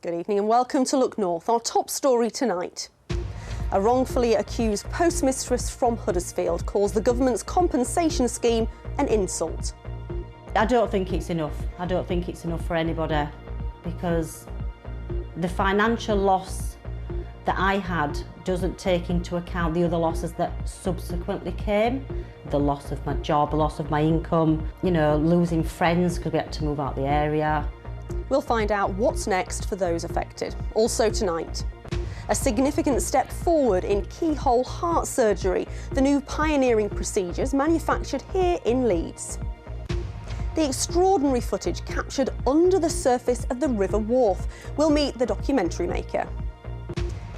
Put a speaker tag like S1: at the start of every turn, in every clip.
S1: Good evening and welcome to Look North. Our top story tonight. A wrongfully accused postmistress from Huddersfield calls the government's compensation scheme an insult.
S2: I don't think it's enough. I don't think it's enough for anybody, because the financial loss that I had doesn't take into account the other losses that subsequently came. The loss of my job, the loss of my income, losing friends because we had to move out the area.
S1: We'll find out what's next for those affected. Also tonight, a significant step forward in keyhole heart surgery, the new pioneering procedures manufactured here in Leeds. The extraordinary footage captured under the surface of the River Wharfe. We'll meet the documentary maker.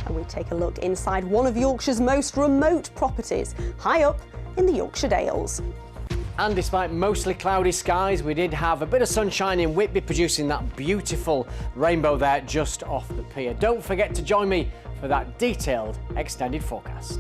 S1: And we take a look inside one of Yorkshire's most remote properties, high up in the Yorkshire Dales.
S3: And despite mostly cloudy skies, we did have a bit of sunshine in Whitby, producing that beautiful rainbow there just off the pier. Don't forget to join me for that detailed extended forecast.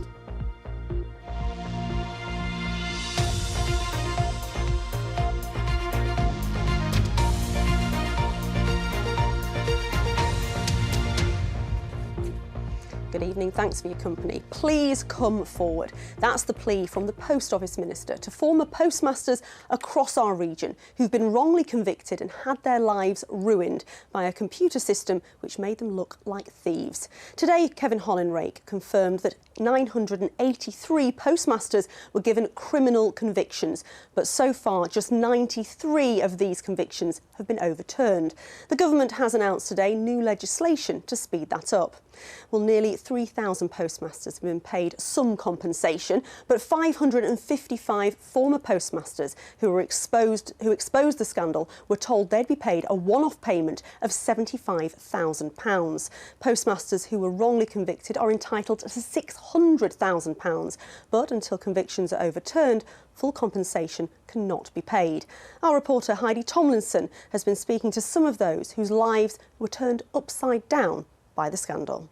S1: Good evening, thanks for your company. Please come forward. That's the plea from the Post Office Minister to former postmasters across our region who've been wrongly convicted and had their lives ruined by a computer system which made them look like thieves. Today, Kevin Hollinrake confirmed that 983 postmasters were given criminal convictions, but so far just 93 of these convictions have been overturned. The government has announced today new legislation to speed that up. Well, nearly 3,000 postmasters have been paid some compensation, but 555 former postmasters who exposed the scandal were told they'd be paid a one-off payment of £75,000. Postmasters who were wrongly convicted are entitled to £600,000, but until convictions are overturned, full compensation cannot be paid. Our reporter Heidi Tomlinson has been speaking to some of those whose lives were turned upside down by the scandal.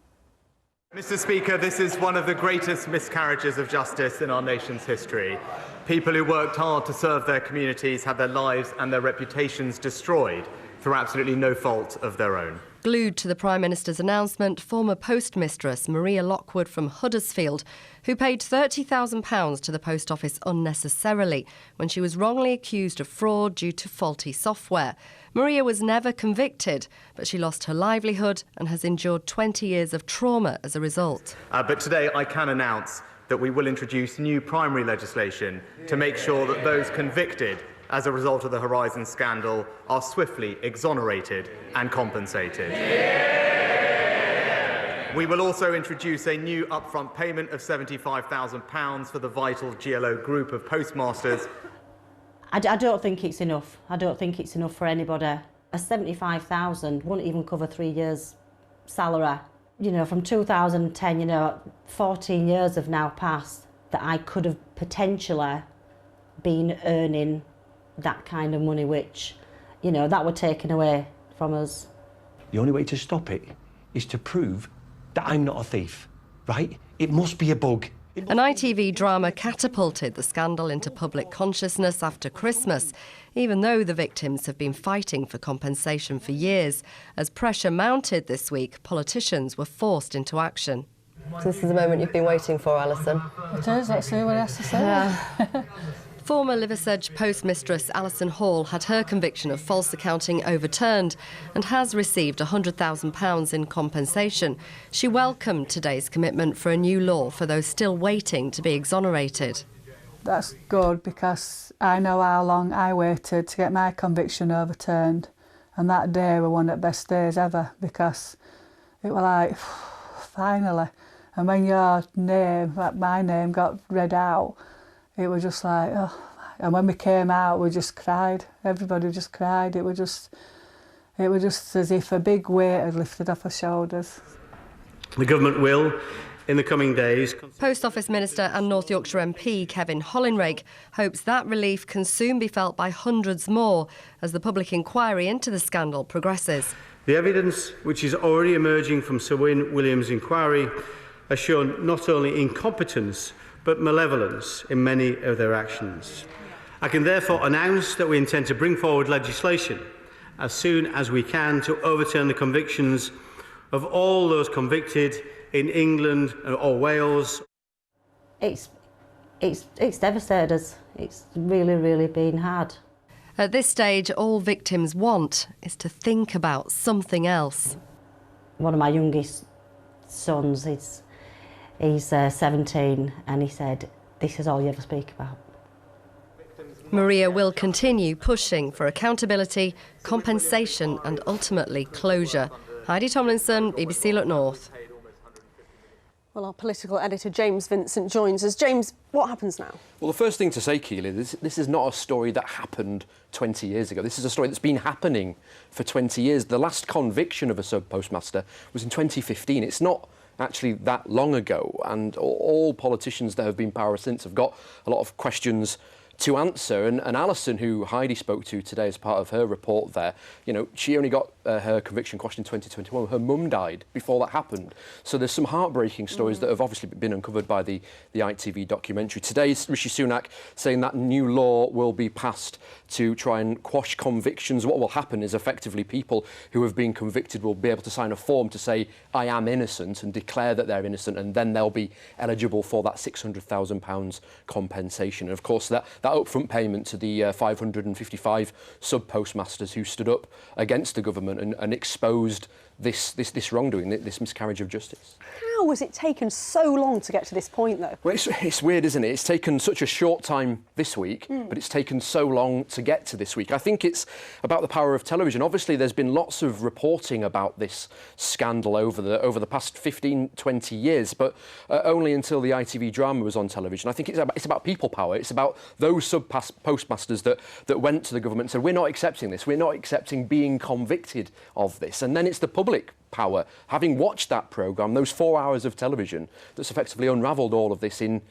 S4: Mr. Speaker, this is one of the greatest miscarriages of justice in our nation's history. People who worked hard to serve their communities had their lives and their reputations destroyed through absolutely no fault of their own.
S5: Glued to the Prime Minister's announcement, former postmistress Maria Lockwood from Huddersfield, who paid £30,000 to the Post Office unnecessarily when she was wrongly accused of fraud due to faulty software. Maria was never convicted, but she lost her livelihood and has endured 20 years of trauma as a result.
S4: But today I can announce that we will introduce new primary legislation to make sure that those convicted as a result of the Horizon scandal are swiftly exonerated and compensated. We will also introduce a new upfront payment of £75,000 for the vital GLO group of postmasters.
S2: I don't think it's enough. I don't think it's enough for anybody. A £75,000 wouldn't even cover 3 years' salary. From 2010, 14 years have now passed that I could have potentially been earning that kind of money, which, that were taken away from us.
S6: The only way to stop it is to prove that I'm not a thief, right? It must be a bug.
S5: An ITV drama catapulted the scandal into public consciousness after Christmas, even though the victims have been fighting for compensation for years. As pressure mounted this week, politicians were forced into action.
S7: So this is the moment you've been waiting for, Alison.
S8: It is, let's see what he has to say. Yeah.
S5: Former Liversedge postmistress Alison Hall had her conviction of false accounting overturned and has received £100,000 in compensation. She welcomed today's commitment for a new law for those still waiting to be exonerated.
S8: That's good, because I know how long I waited to get my conviction overturned, and that day was one of the best days ever, because it was like, finally. And when your name, like my name, got read out, it was just like, oh. And when we came out, we just cried. Everybody just cried. It was just as if a big weight had lifted off our shoulders.
S9: The government will, in the coming days...
S5: Post Office Minister and North Yorkshire MP Kevin Hollinrake hopes that relief can soon be felt by hundreds more as the public inquiry into the scandal progresses.
S9: The evidence which is already emerging from Sir Wyn Williams' inquiry has shown not only incompetence but malevolence in many of their actions. I can therefore announce that we intend to bring forward legislation as soon as we can to overturn the convictions of all those convicted in England or Wales.
S2: It's devastated us. It's really, really been hard.
S5: At this stage, all victims want is to think about something else.
S2: One of my youngest sons, he's 17, and he said, "This is all you ever speak about."
S5: Maria will continue pushing for accountability, compensation and ultimately closure. Heidi Tomlinson, BBC Look North.
S1: Well, our political editor James Vincent joins us. James, what happens now?
S10: Well, the first thing to say, Keely, this is not a story that happened 20 years ago. This is a story that's been happening for 20 years. The last conviction of a sub-postmaster was in 2015. It's not actually that long ago, and all politicians that have been in power since have got a lot of questions to answer. And Alison, who Heidi spoke to today as part of her report there, you know, she only got her conviction quashed in 2021. Her mum died before that happened. So there's some heartbreaking stories that have obviously been uncovered by the ITV documentary. Today, Rishi Sunak saying that new law will be passed to try and quash convictions. What will happen is effectively people who have been convicted will be able to sign a form to say, I am innocent, and declare that they're innocent, and then they'll be eligible for that £600,000 compensation. And of course, that upfront payment to the 555 sub-postmasters who stood up against the government and exposed this wrongdoing, this miscarriage of justice.
S1: How has it taken so long to get to this point, though?
S10: Well, it's weird, isn't it? It's taken such a short time this week, but it's taken so long to get to this week. I think it's about the power of television. Obviously, there's been lots of reporting about this scandal over the past 15, 20 years, but only until the ITV drama was on television. I think it's about people power. It's about those sub-postmasters that went to the government and said, we're not accepting this. We're not accepting being convicted of this. And then it's the public power, having watched that programme, those 4 hours of television, that's effectively unravelled all of this in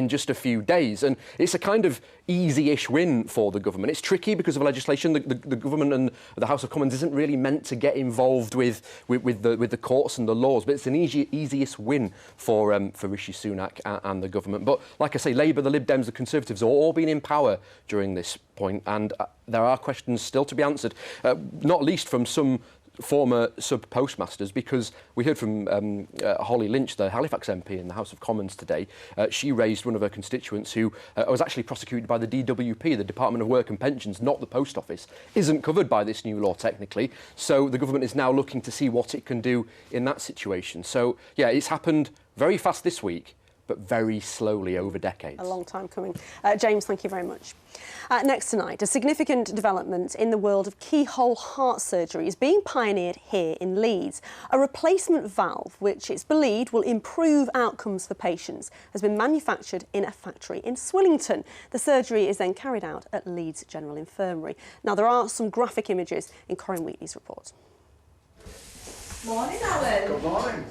S10: just a few days. And it's a kind of easy-ish win for the government. It's tricky because of legislation. The government and the House of Commons isn't really meant to get involved with the courts and the laws, but it's an easiest win for Rishi Sunak and the government. But like I say, Labour, the Lib Dems, the Conservatives have all been in power during this point, and there are questions still to be answered, not least from some former sub-postmasters, because we heard from Holly Lynch, the Halifax MP in the House of Commons today. She raised one of her constituents who was actually prosecuted by the DWP, the Department of Work and Pensions, not the Post Office, isn't covered by this new law technically. So the government is now looking to see what it can do in that situation. So, yeah, it's happened very fast this week, but very slowly over decades.
S1: A long time coming. James, thank you very much. Next tonight, a significant development in the world of keyhole heart surgery is being pioneered here in Leeds. A replacement valve, which it's believed will improve outcomes for patients, has been manufactured in a factory in Swillington. The surgery is then carried out at Leeds General Infirmary. Now, there are some graphic images in Corinne Wheatley's report.
S11: Morning, Alan.
S12: Good morning.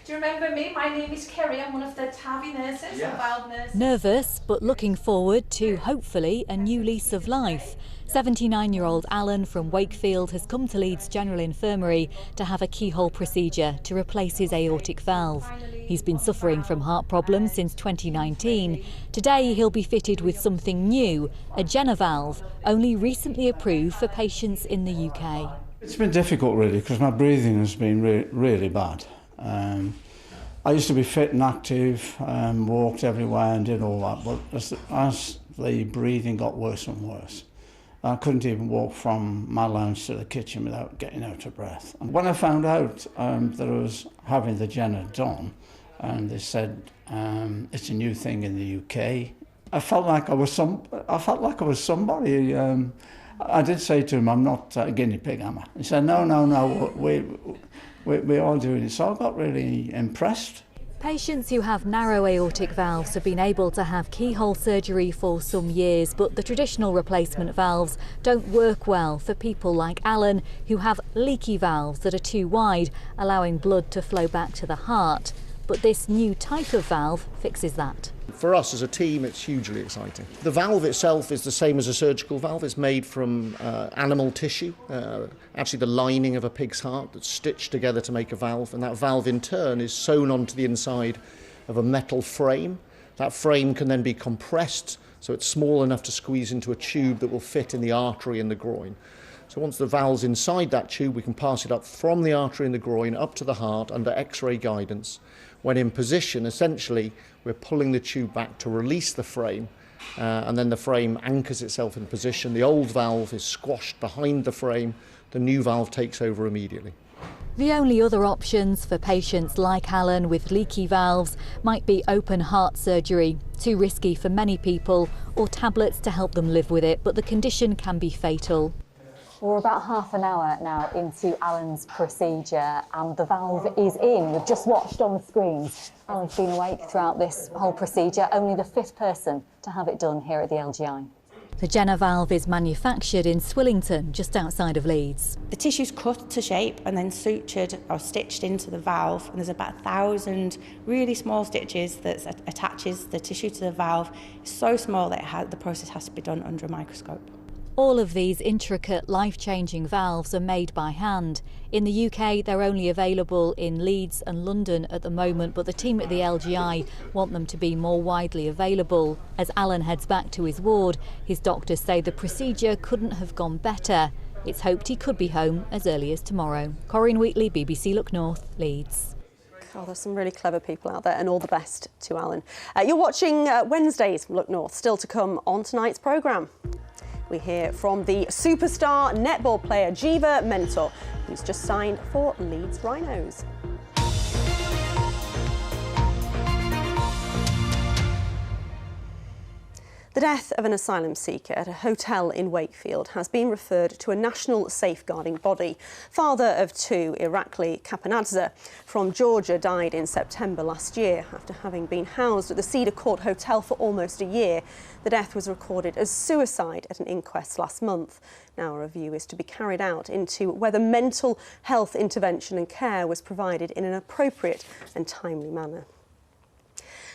S11: Do you remember me? My name is Kerry. I'm one of the TAVI nurses,
S12: Yes.
S11: and valve nurses.
S13: Nervous, but looking forward to, hopefully, a new lease of life. 79-year-old Alan from Wakefield has come to Leeds General Infirmary to have a keyhole procedure to replace his aortic valve. He's been suffering from heart problems since 2019. Today he'll be fitted with something new, a Jenner valve, only recently approved for patients in the UK.
S12: It's been difficult, really, because my breathing has been really bad. I used to be fit and active, walked everywhere and did all that, but as the breathing got worse and worse, I couldn't even walk from my lounge to the kitchen without getting out of breath. And when I found out that I was having the Jenner done, and they said it's a new thing in the UK, I felt like I was somebody. I did say to him, I'm not a guinea pig, am I? He said, no, we're all doing it. So I got really impressed.
S13: Patients who have narrow aortic valves have been able to have keyhole surgery for some years, but the traditional replacement valves don't work well for people like Alan, who have leaky valves that are too wide, allowing blood to flow back to the heart. But this new type of valve fixes that.
S14: For us as a team, it's hugely exciting. The valve itself is the same as a surgical valve. It's made from animal tissue, actually the lining of a pig's heart that's stitched together to make a valve, and that valve in turn is sewn onto the inside of a metal frame. That frame can then be compressed so it's small enough to squeeze into a tube that will fit in the artery in the groin. So once the valve's inside that tube, we can pass it up from the artery in the groin up to the heart under X-ray guidance. When in position, essentially, we're pulling the tube back to release the frame, and then the frame anchors itself in position. The old valve is squashed behind the frame. The new valve takes over immediately.
S13: The only other options for patients like Alan with leaky valves might be open heart surgery, too risky for many people, or tablets to help them live with it, but the condition can be fatal.
S15: We're about half an hour now into Alan's procedure and the valve is in. We've just watched on the screens. Alan's been awake throughout this whole procedure, only the 5th person to have it done here at the LGI.
S13: The Jenner valve is manufactured in Swillington, just outside of Leeds.
S16: The tissue's cut to shape and then sutured or stitched into the valve, and there's about 1,000 really small stitches that attaches the tissue to the valve. It's so small that the process has to be done under a microscope.
S13: All of these intricate, life-changing valves are made by hand. In the UK, they're only available in Leeds and London at the moment, but the team at the LGI want them to be more widely available. As Alan heads back to his ward, his doctors say the procedure couldn't have gone better. It's hoped he could be home as early as tomorrow. Corinne Wheatley, BBC Look North, Leeds.
S1: Oh, there's some really clever people out there, and all the best to Alan. You're watching Wednesday's Look North, still to come on tonight's programme. We hear from the superstar netball player Jiva Mentor, who's just signed for Leeds Rhinos. The death of an asylum seeker at a hotel in Wakefield has been referred to a national safeguarding body. Father of 2, Irakli Kapanadze from Georgia, died in September last year after having been housed at the Cedar Court Hotel for almost a year. The death was recorded as suicide at an inquest last month. Now a review is to be carried out into whether mental health intervention and care was provided in an appropriate and timely manner.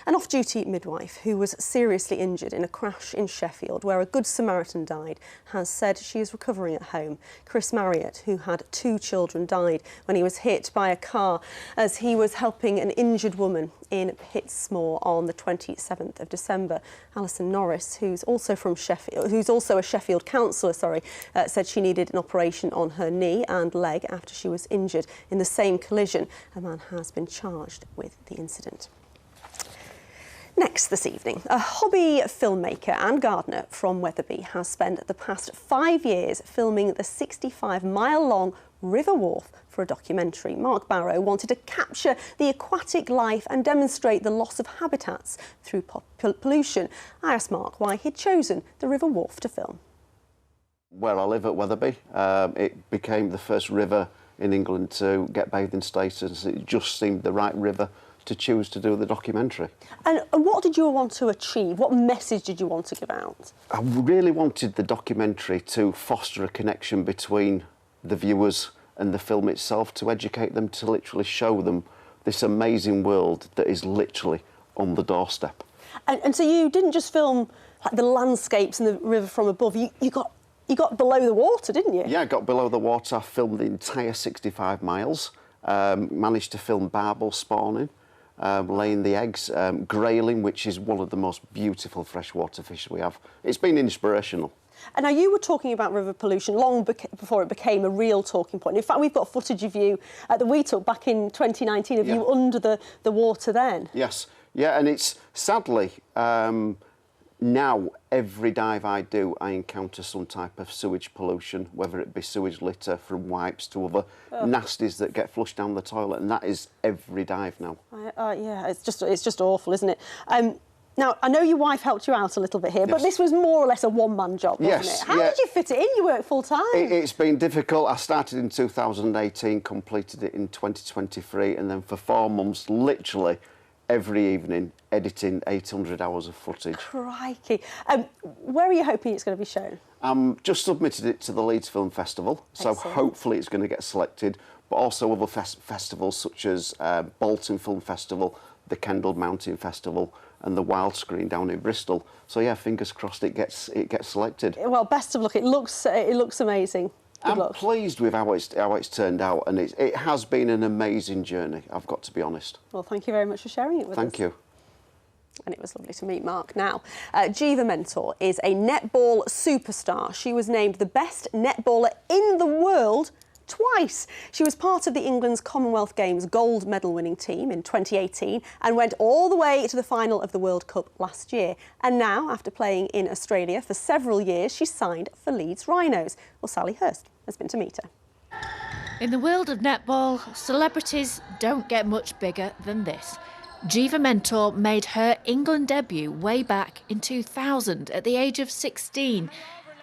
S1: An off-duty midwife who was seriously injured in a crash in Sheffield where a Good Samaritan died has said she is recovering at home. Chris Marriott, who had 2 children, died when he was hit by a car as he was helping an injured woman in Pittsmore on the 27th of December. Alison Norris, who's also from Sheffield, who's also a Sheffield councillor, said she needed an operation on her knee and leg after she was injured in the same collision. A man has been charged with the incident. Next this evening, a hobby filmmaker and gardener from Wetherby has spent the past 5 years filming the 65-mile-long River Wharfe for a documentary. Mark Barrow wanted to capture the aquatic life and demonstrate the loss of habitats through pollution. I asked Mark why he'd chosen the River Wharfe to film.
S17: Where I live at Wetherby, it became the first river in England to get bathing status. It just seemed the right river to choose to do the documentary.
S1: And what did you want to achieve? What message did you want to give out?
S17: I really wanted the documentary to foster a connection between the viewers and the film itself, to educate them, to literally show them this amazing world that is literally on the doorstep.
S1: And so you didn't just film like the landscapes and the river from above, you got below the water, didn't you?
S17: Yeah, I got below the water. I filmed the entire 65 miles, managed to film barbel spawning, laying the eggs, grayling, which is one of the most beautiful freshwater fish we have. It's been inspirational.
S1: And now you were talking about river pollution long before it became a real talking point. In fact, we've got footage of you that we took back in 2019 of you under the water then.
S17: Yes, yeah, and it's sadly, now every dive I do, I encounter some type of sewage pollution, whether it be sewage litter from wipes to other nasties that get flushed down the toilet, and that is every dive now.
S1: Yeah, it's just awful, isn't it? Now, I know your wife helped you out a little bit here, but this was more or less a one-man job, wasn't it? How did you fit it in? You work full-time.
S17: It's been difficult. I started in 2018, completed it in 2023, and then for 4 months, literally, every evening, editing 800 hours of footage.
S1: Crikey. Where are you hoping it's going to be shown?
S17: Just submitted it to the Leeds Film Festival, so hopefully it's going to get selected, but also other festivals such as Bolton Film Festival, the Kendal Mountain Festival, and the Wild Screen down in Bristol. So yeah, fingers crossed it gets selected. Well,
S1: best of luck. It looks amazing.
S17: I'm pleased with how it's turned out, and it has been an amazing journey, I've got to be honest.
S1: Well, thank you very much for sharing it with us.
S17: Thank you.
S1: And it was lovely to meet Mark. Now, Jiva Mentor is a netball superstar. She was named the best netballer in the world twice. She was part of the England's Commonwealth Games gold medal winning team in 2018 and went all the way to the final of the World Cup last year. And now, after playing in Australia for several years, she's signed for Leeds Rhinos. Well, Sally Hurst has been to meet her.
S18: In the world of netball, celebrities don't get much bigger than this. Jiva Mentor made her England debut way back in 2000 at the age of 16,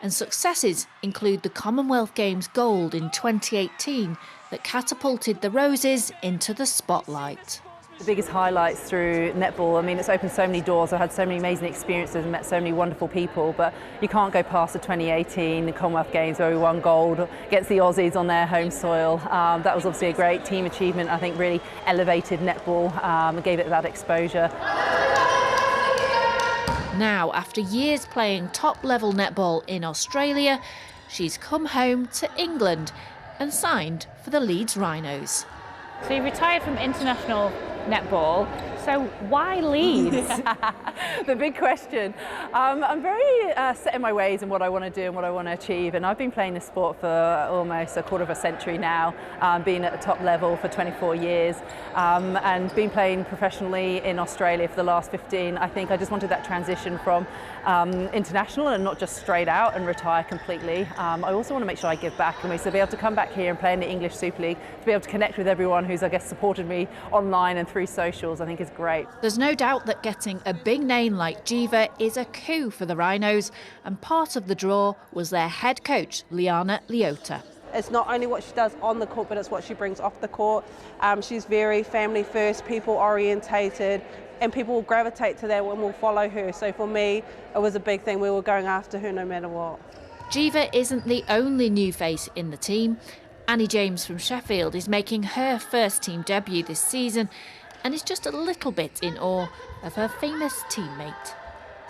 S18: and successes include the Commonwealth Games gold in 2018 that catapulted the Roses into the spotlight.
S19: The biggest highlights through netball, I mean, it's opened so many doors. I've had so many amazing experiences and met so many wonderful people, but you can't go past the 2018 Commonwealth Games where we won gold against the Aussies on their home soil. That was obviously a great team achievement. I think really elevated netball and gave it that exposure.
S18: Now, after years playing top-level netball in Australia, she's come home to England and signed for the Leeds Rhinos.
S20: So you retired from international netball, so why Leeds?
S19: The big question. I'm very set in my ways and what I want to do and what I want to achieve, and I've been playing this sport for almost a quarter of a century now, being at the top level for 24 years and been playing professionally in Australia for the last 15. I think I just wanted that transition from international and not just straight out and retire completely. I also want to make sure I give back, and so be able to come back here and play in the English Super League, to be able to connect with everyone who's, I guess, supported me online and through socials, I think is great.
S18: There's no doubt that getting a big name like Jiva is a coup for the Rhinos, and part of the draw was their head coach, Liana Leota.
S21: It's not only what she does on the court, but it's what she brings off the court. She's very family first, people orientated, and people will gravitate to that and will follow her. So for me, it was a big thing. We were going after her no matter what.
S18: Jiva isn't the only new face in the team. Annie James from Sheffield is making her first team debut this season and is just a little bit in awe of her famous teammate.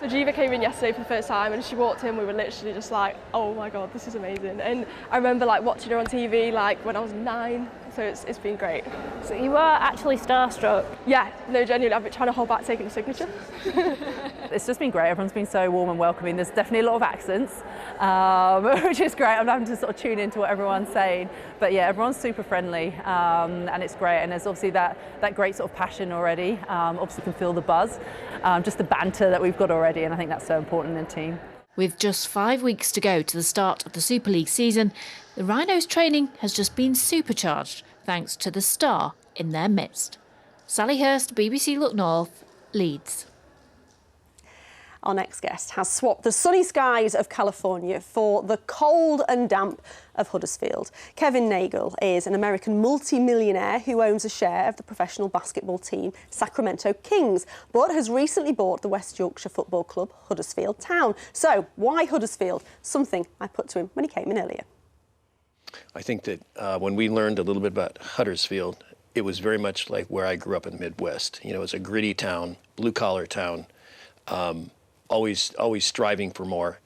S22: So Jiva came in yesterday for the first time, and she walked in, we were literally just like, oh my God, this is amazing. And I remember like watching her on TV like when I was 9, so it's been great.
S20: So you were actually starstruck?
S22: Yeah, no, genuinely, I've been trying to hold back taking a signature.
S19: It's just been great. Everyone's been so warm and welcoming. There's definitely a lot of accents, which is great. I'm having to sort of tune into what everyone's saying. But yeah, everyone's super friendly, and it's great. And there's obviously that great sort of passion already. Obviously can feel the buzz, just the banter that we've got already, and I think that's so important in the team.
S18: With just 5 weeks to go to the start of the Super League season, the Rhinos' training has just been supercharged thanks to the star in their midst. Sally Hurst, BBC Look North, Leeds.
S1: Our next guest has swapped the sunny skies of California for the cold and damp of Huddersfield. Kevin Nagel is an American multi-millionaire who owns a share of the professional basketball team Sacramento Kings, but has recently bought the West Yorkshire football club Huddersfield Town. So why Huddersfield? Something I put to him when he came in earlier.
S6: I think that when we learned a little bit about Huddersfield, it was very much like where I grew up in the Midwest. You know, it's a gritty town, blue-collar town, always striving for more.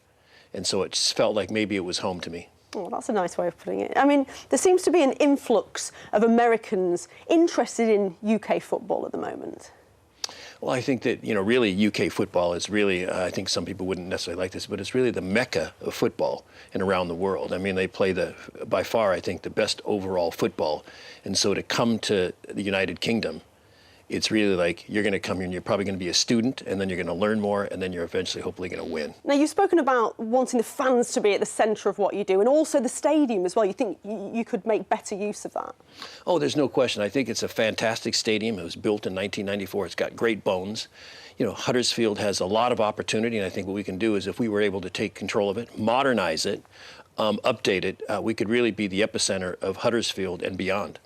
S6: And so it just felt like maybe it was home to me.
S1: Oh, that's a nice way of putting it. I mean, there seems to be an influx of Americans interested in UK football at the moment.
S6: Well, I think that, you know, really UK football is really, I think some people wouldn't necessarily like this, but it's really the mecca of football and around the world. I mean, they play by far, I think, the best overall football. And so to come to the United Kingdom, it's really like you're going to come here and you're probably going to be a student, and then you're going to learn more, and then you're eventually hopefully going to win.
S1: Now, you've spoken about wanting the fans to be at the centre of what you do, and also the stadium as well. You think you could make better use of that?
S6: Oh, there's no question. I think it's a fantastic stadium. It was built in 1994. It's got great bones. You know, Huddersfield has a lot of opportunity, and I think what we can do is if we were able to take control of it, modernize it, update it, we could really be the epicenter of Huddersfield and beyond.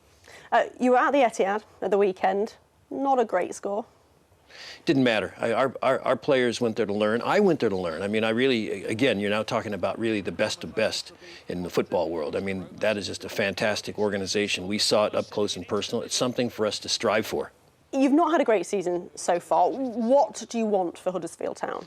S1: You were at the Etihad at the weekend. Not a great score.
S6: Didn't matter. Our players went there to learn. I went there to learn. I mean, I really, again, you're now talking about really the best of best in the football world. I mean, that is just a fantastic organization. We saw it up close and personal. It's something for us to strive for.
S1: You've not had a great season so far. What do you want for Huddersfield Town?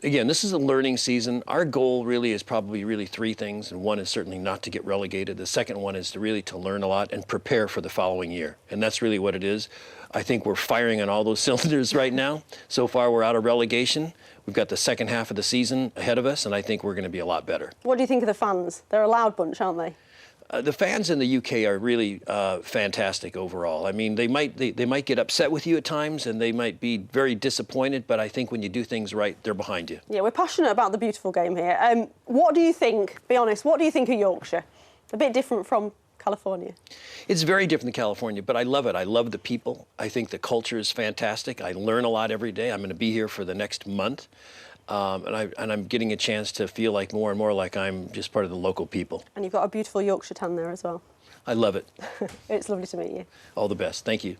S6: Again, this is a learning season. Our goal really is probably really three things, and one is certainly not to get relegated. The second one is to learn a lot and prepare for the following year, and that's really what it is. I think we're firing on all those cylinders right now. So far, we're out of relegation. We've got the second half of the season ahead of us, and I think we're going to be a lot better.
S1: What do you think of the fans? They're a loud bunch, aren't they?
S6: The fans in the UK are really fantastic overall. I mean, they might get upset with you at times, and they might be very disappointed, but I think when you do things right, they're behind you.
S1: Yeah, we're passionate about the beautiful game here. What do you think, be honest, what do you think of Yorkshire? A bit different from California.
S6: It's very different than California, but I love it. I love the people. I think the culture is fantastic. I learn a lot every day. I'm going to be here for the next month. And I'm getting a chance to feel like more and more like I'm just part of the local people.
S1: And you've got a beautiful Yorkshire tan there as well.
S6: I love it.
S1: It's lovely to meet you.
S6: All the best. Thank you.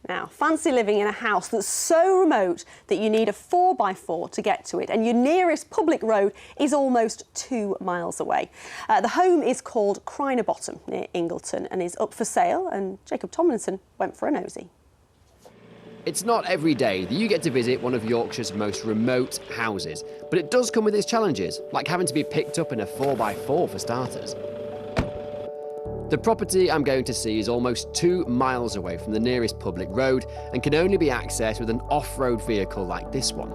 S1: Now, fancy living in a house that's so remote that you need a 4x4 to get to it, and your nearest public road is almost 2 miles away. The home is called Criner Bottom near Ingleton and is up for sale, and Jacob Tomlinson went for a nosy.
S3: It's not every day that you get to visit one of Yorkshire's most remote houses, but it does come with its challenges, like having to be picked up in a 4x4 for starters. The property I'm going to see is almost 2 miles away from the nearest public road and can only be accessed with an off-road vehicle like this one.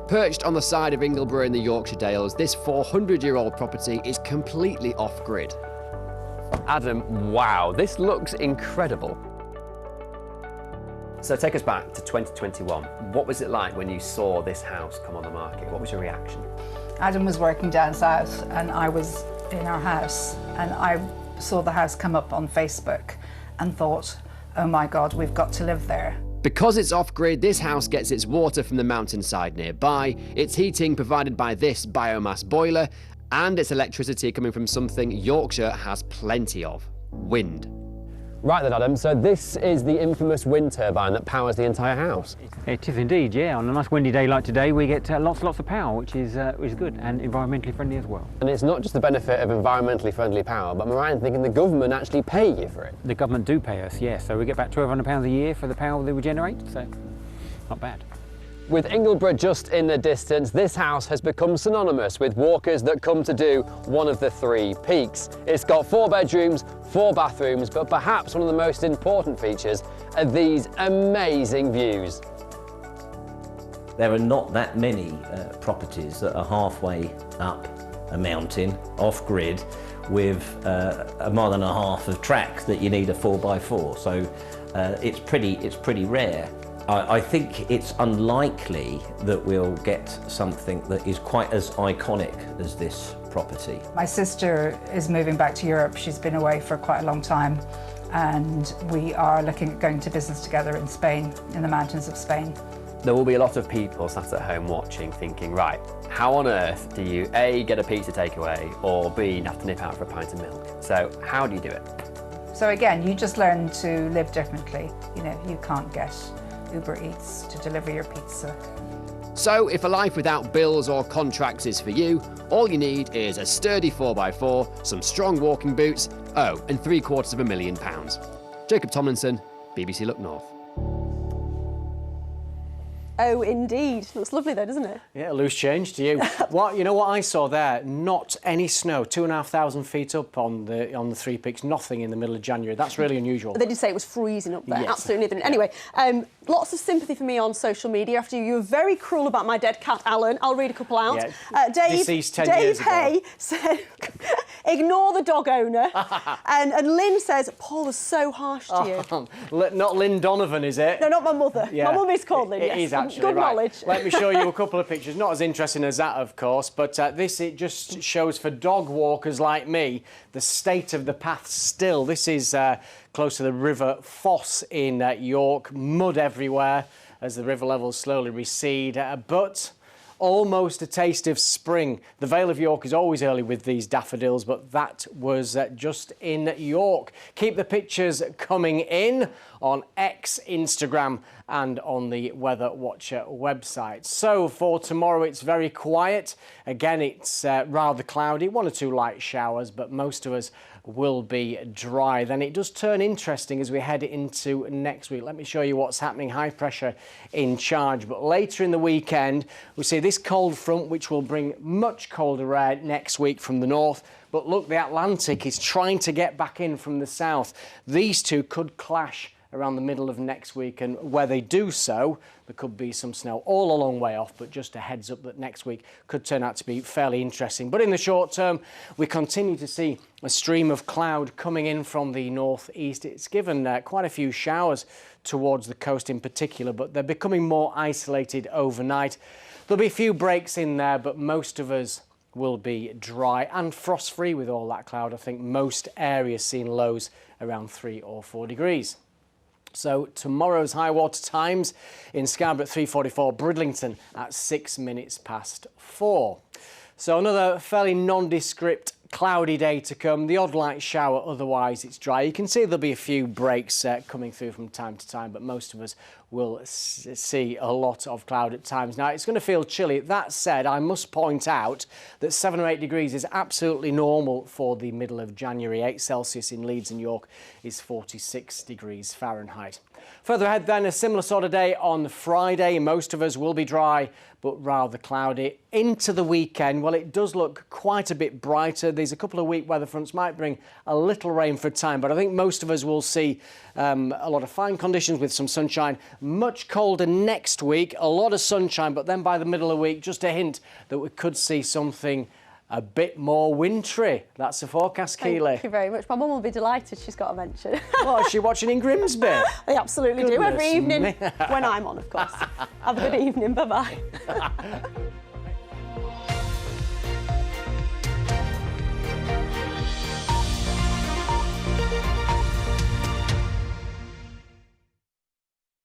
S3: Perched on the side of Ingleborough in the Yorkshire Dales, this 400-year-old property is completely off-grid.
S4: Adam, wow, this looks incredible. So take us back to 2021. What was it like when you saw this house come on the market? What was your reaction?
S23: Adam was working down south and I was in our house, and I saw the house come up on Facebook and thought, oh my God, we've got to live there.
S3: Because it's off-grid, this house gets its water from the mountainside nearby, its heating provided by this biomass boiler, and its electricity coming from something Yorkshire has plenty of: wind.
S4: Right then, Adam, so this is the infamous wind turbine that powers the entire house.
S24: It is indeed, yeah. On a nice windy day like today, we get lots of power, which is good and environmentally friendly as well.
S4: And it's not just the benefit of environmentally friendly power, but I'm thinking the government actually pay you for it.
S24: The government do pay us, yes. So we get about £1,200 a year for the power that we generate, so not bad.
S4: With Ingleborough just in the distance, this house has become synonymous with walkers that come to do one of the 3 peaks. It's got 4 bedrooms, 4 bathrooms, but perhaps one of the most important features are these amazing views.
S25: There are not that many properties that are halfway up a mountain, off-grid, with a mile and a half of track that you need a 4x4. So it's pretty rare. I think it's unlikely that we'll get something that is quite as iconic as this property.
S23: My sister is moving back to Europe. She's been away for quite a long time, and we are looking at going to business together in Spain, in the mountains of Spain.
S4: There will be a lot of people sat at home watching, thinking, right, how on earth do you A, get a pizza takeaway, or B, have to nip out for a pint of milk? So how do you do it?
S23: So again, you just learn to live differently. You know, you can't get Uber Eats to deliver your pizza.
S3: So if a life without bills or contracts is for you, all you need is a sturdy 4x4, some strong walking boots, and £750,000. Jacob Tomlinson, BBC Look North.
S1: Oh, indeed. Looks lovely though, doesn't it?
S26: Yeah, loose change to you. You know what I saw there? Not any snow. 2,500 feet up on the 3 peaks. Nothing in the middle of January. That's really unusual.
S1: They did say it was freezing up there.
S26: Yes.
S1: Absolutely nothing. Anyway, lots of sympathy for me on social media after you were very cruel about my dead cat, Alan. I'll read a couple out.
S26: Yeah. Deceased 10 years ago.
S1: Hay said, ignore the dog owner. and Lynn says, Paul is so harsh to you.
S26: Not Lynn Donovan, is it?
S1: No, not my mother.
S26: Yeah.
S1: My mum is called Lynn,
S26: It
S1: yes.
S26: is actually,
S1: Good
S26: right.
S1: knowledge.
S26: Let me show you a couple of pictures. Not as interesting as that, of course, but it just shows for dog walkers like me the state of the path still. This is close to the River Foss in York. Mud everywhere as the river levels slowly recede, but almost a taste of spring. The Vale of York is always early with these daffodils, but that was just in York. Keep the pictures coming in on X, Instagram and on the Weather Watcher website. So for tomorrow it's very quiet. Again, it's rather cloudy, 1 or 2 light showers, but most of us will be dry. Then it does turn interesting as we head into next week. Let me show you what's happening. High pressure in charge, but later in the weekend we see this cold front which will bring much colder air next week from the north. But look, the Atlantic is trying to get back in from the south. These two could clash around the middle of next week, and where they do so, there could be some snow all a long way off, but just a heads up that next week could turn out to be fairly interesting. But in the short term, we continue to see a stream of cloud coming in from the northeast. It's given quite a few showers towards the coast in particular, but they're becoming more isolated overnight. There'll be a few breaks in there, but most of us will be dry and frost-free with all that cloud. I think most areas seeing lows around 3 or 4 degrees. So tomorrow's high water times in Scarborough at 3:44, Bridlington at 6 minutes past 4. So another fairly nondescript cloudy day to come. The odd light shower, otherwise it's dry. You can see there'll be a few breaks coming through from time to time, but most of us will see a lot of cloud at times. Now, it's going to feel chilly. That said, I must point out that 7 or 8 degrees is absolutely normal for the middle of January. 8 Celsius in Leeds and York is 46 degrees Fahrenheit. Further ahead then, a similar sort of day on Friday. Most of us will be dry, but rather cloudy. Into the weekend, well, it does look quite a bit brighter. There's a couple of weak weather fronts might bring a little rain for a time, but I think most of us will see a lot of fine conditions with some sunshine. Much colder next week, a lot of sunshine, but then by the middle of the week, just a hint that we could see something a bit more wintry. That's the forecast, Keely.
S1: Thank you very much. My mum will be delighted, she's got to mention.
S26: What, is she watching in Grimsby?
S1: They absolutely do, every evening, when I'm on, of course. Have a good evening, bye-bye.